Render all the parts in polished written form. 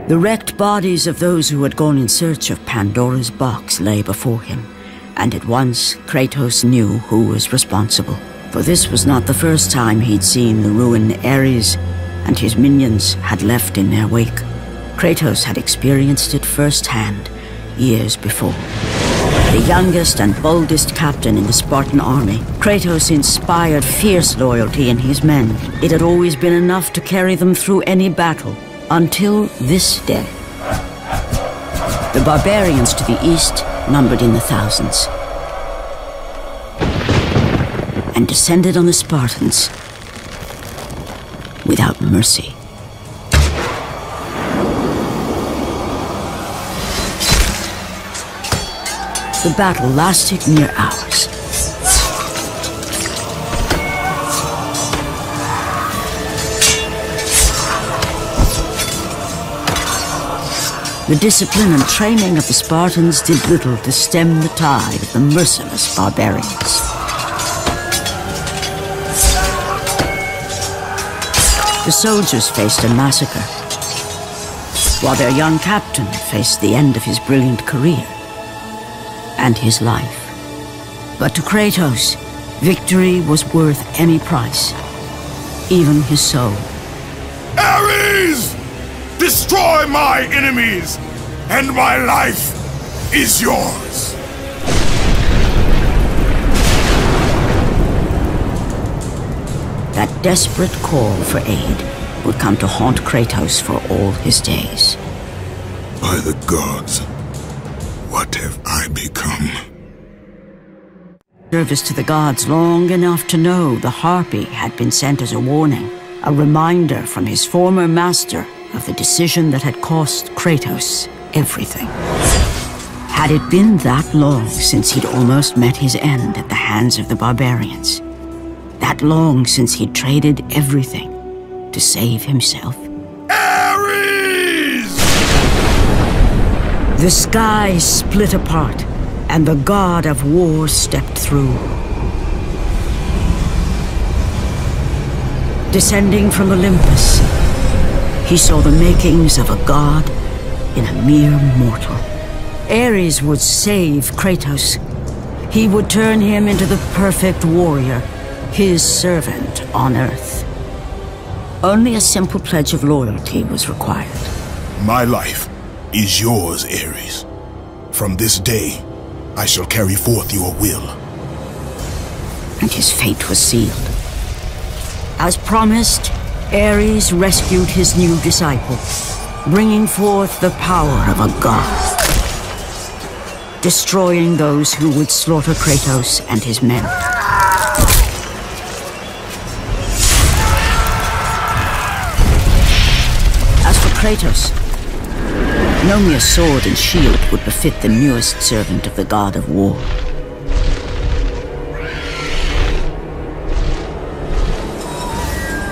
The wrecked bodies of those who had gone in search of Pandora's box lay before him, and at once Kratos knew who was responsible. For this was not the first time he'd seen the ruin Ares and his minions had left in their wake. Kratos had experienced it firsthand, years before. The youngest and boldest captain in the Spartan army, Kratos inspired fierce loyalty in his men. It had always been enough to carry them through any battle, until this day. The barbarians to the east numbered in the thousands, and descended on the Spartans without mercy. The battle lasted mere hours. The discipline and training of the Spartans did little to stem the tide of the merciless barbarians. The soldiers faced a massacre, while their young captain faced the end of his brilliant career and his life. But to Kratos, victory was worth any price, even his soul. Ares! Destroy my enemies, and my life is yours! That desperate call for aid would come to haunt Kratos for all his days. By the gods, what have I become? Service to the gods long enough to know the Harpy had been sent as a warning, a reminder from his former master of the decision that had cost Kratos everything. Had it been that long since he'd almost met his end at the hands of the barbarians? That long since he'd traded everything to save himself? Ares! The sky split apart, and the god of war stepped through. Descending from Olympus, he saw the makings of a god in a mere mortal. Ares would save Kratos. He would turn him into the perfect warrior, his servant on Earth. Only a simple pledge of loyalty was required. My life is yours, Ares. From this day, I shall carry forth your will. And his fate was sealed. As promised, Ares rescued his new disciple, bringing forth the power of a god, destroying those who would slaughter Kratos and his men. As for Kratos, no mere sword and shield would befit the newest servant of the god of war.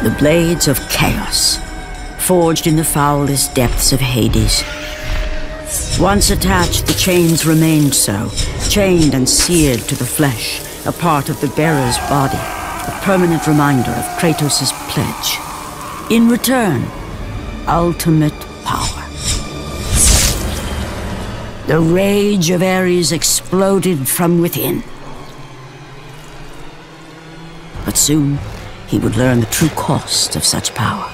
The blades of chaos, forged in the foulest depths of Hades. Once attached, the chains remained so, chained and seared to the flesh, a part of the bearer's body, a permanent reminder of Kratos' pledge. In return, ultimate power. The rage of Ares exploded from within. But soon, he would learn the true cost of such power.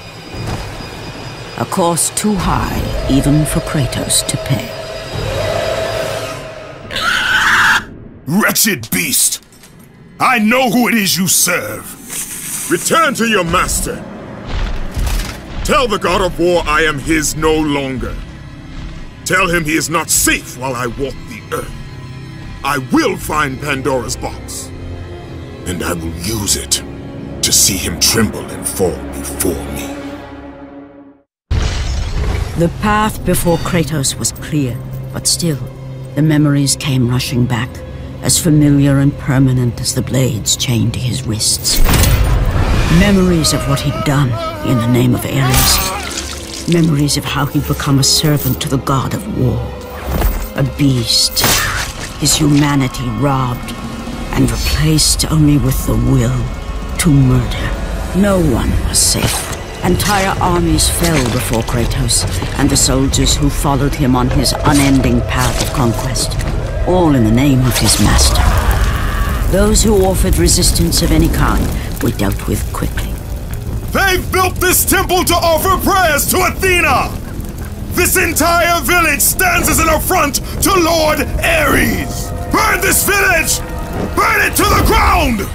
A cost too high even for Kratos to pay. Wretched beast! I know who it is you serve! Return to your master! Tell the god of war I am his no longer. Tell him he is not safe while I walk the earth. I will find Pandora's box, and I will use it to see him tremble and fall before me. The path before Kratos was clear, but still, the memories came rushing back, as familiar and permanent as the blades chained to his wrists. Memories of what he'd done in the name of Ares. Memories of how he'd become a servant to the god of war. A beast, his humanity robbed and replaced only with the will to murder. No one was safe, Entire armies fell before Kratos and the soldiers who followed him on his unending path of conquest, all in the name of his master. Those who offered resistance of any kind were dealt with quickly. They've built this temple to offer prayers to Athena! This entire village stands as an affront to Lord Ares! Burn this village! Burn it to the ground!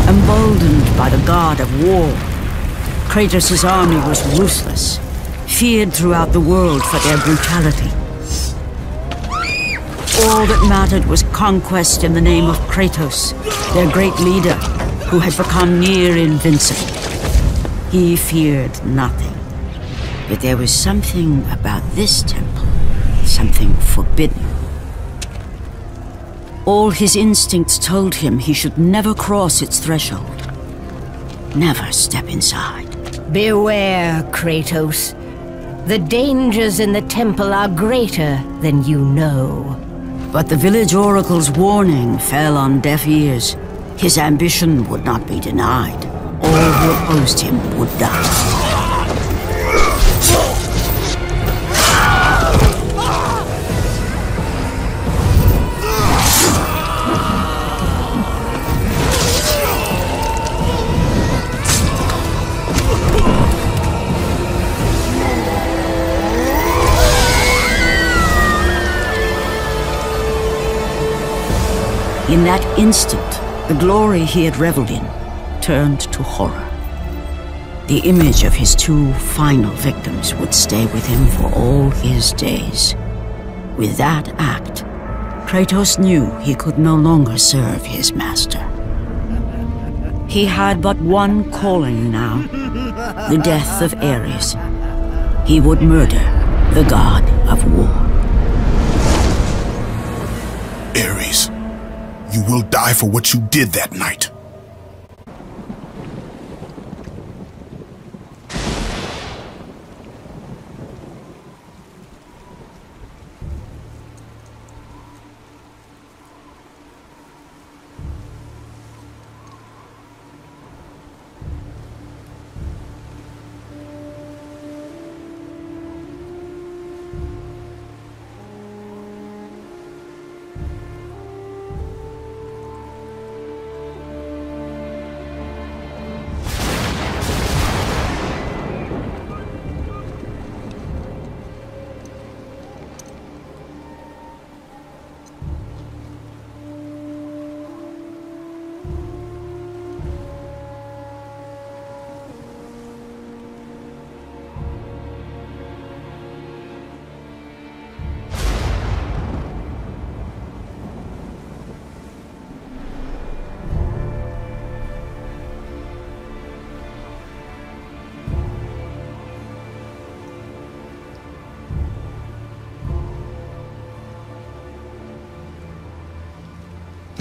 Emboldened by the god of war, Kratos' army was ruthless, feared throughout the world for their brutality. All that mattered was conquest in the name of Kratos, their great leader, who had become near invincible. He feared nothing. But there was something about this temple, something forbidden. All his instincts told him he should never cross its threshold. Never step inside. Beware, Kratos. The dangers in the temple are greater than you know. But the village oracle's warning fell on deaf ears. His ambition would not be denied. All who opposed him would die. In that instant, the glory he had reveled in turned to horror. The image of his two final victims would stay with him for all his days. With that act, Kratos knew he could no longer serve his master. He had but one calling now, the death of Ares. He would murder the god of war. Ares, you will die for what you did that night.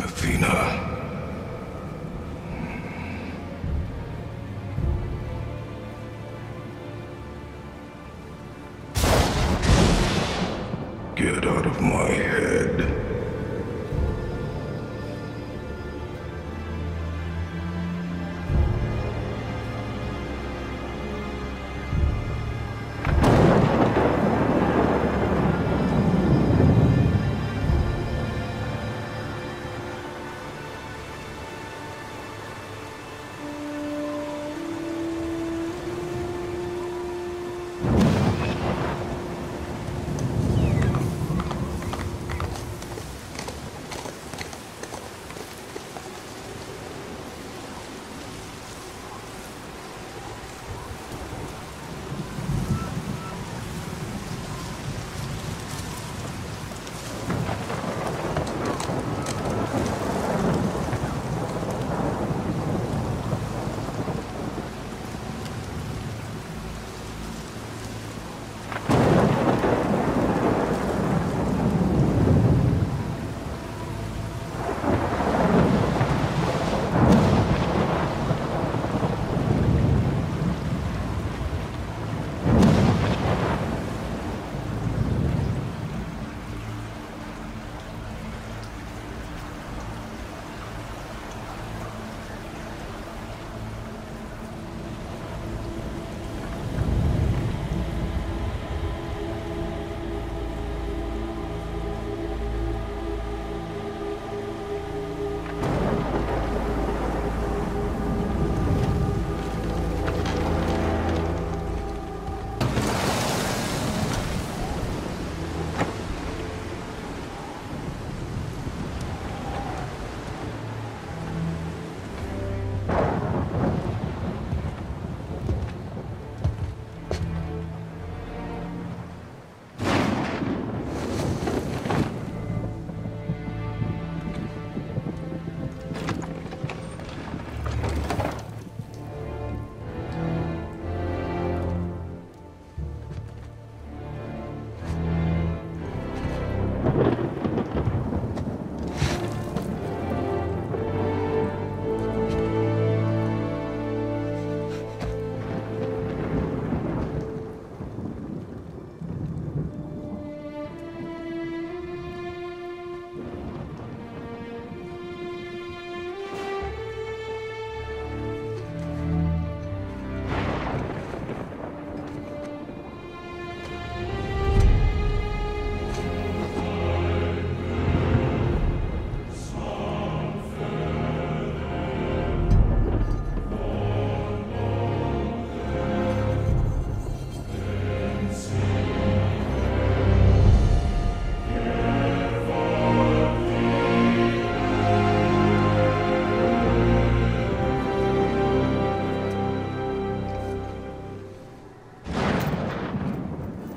Athena. Get out of my head.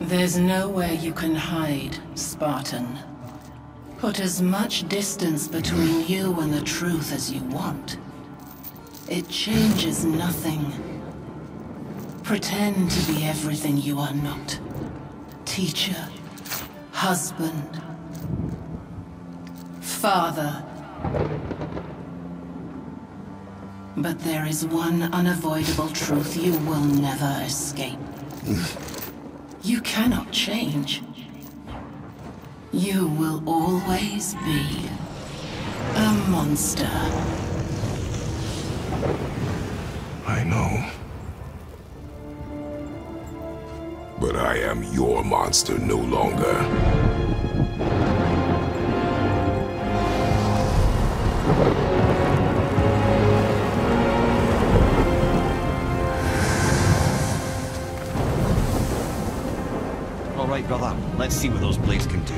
There's nowhere you can hide, Spartan. Put as much distance between you and the truth as you want. It changes nothing. Pretend to be everything you are not. Teacher, husband, father. But there is one unavoidable truth you will never escape. You cannot change. You will always be a monster. I know. But I am your monster no longer. All right, brother. Let's see what those blades can do.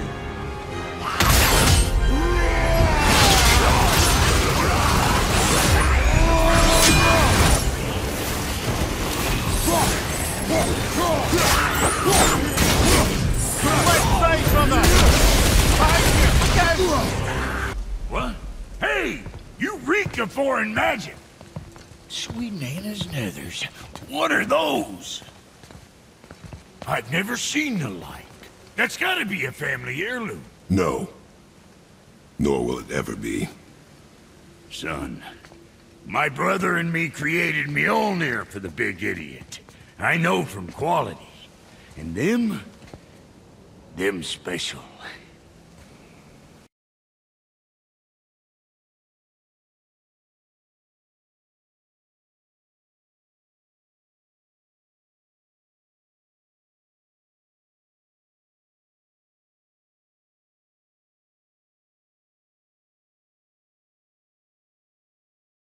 What? Hey! You reek of foreign magic! Sweet Nana's nethers. What are those? I've never seen the like. That's gotta be a family heirloom. No. Nor will it ever be. Son, my brother and me created Mjolnir for the big idiot. I know from quality. And them special.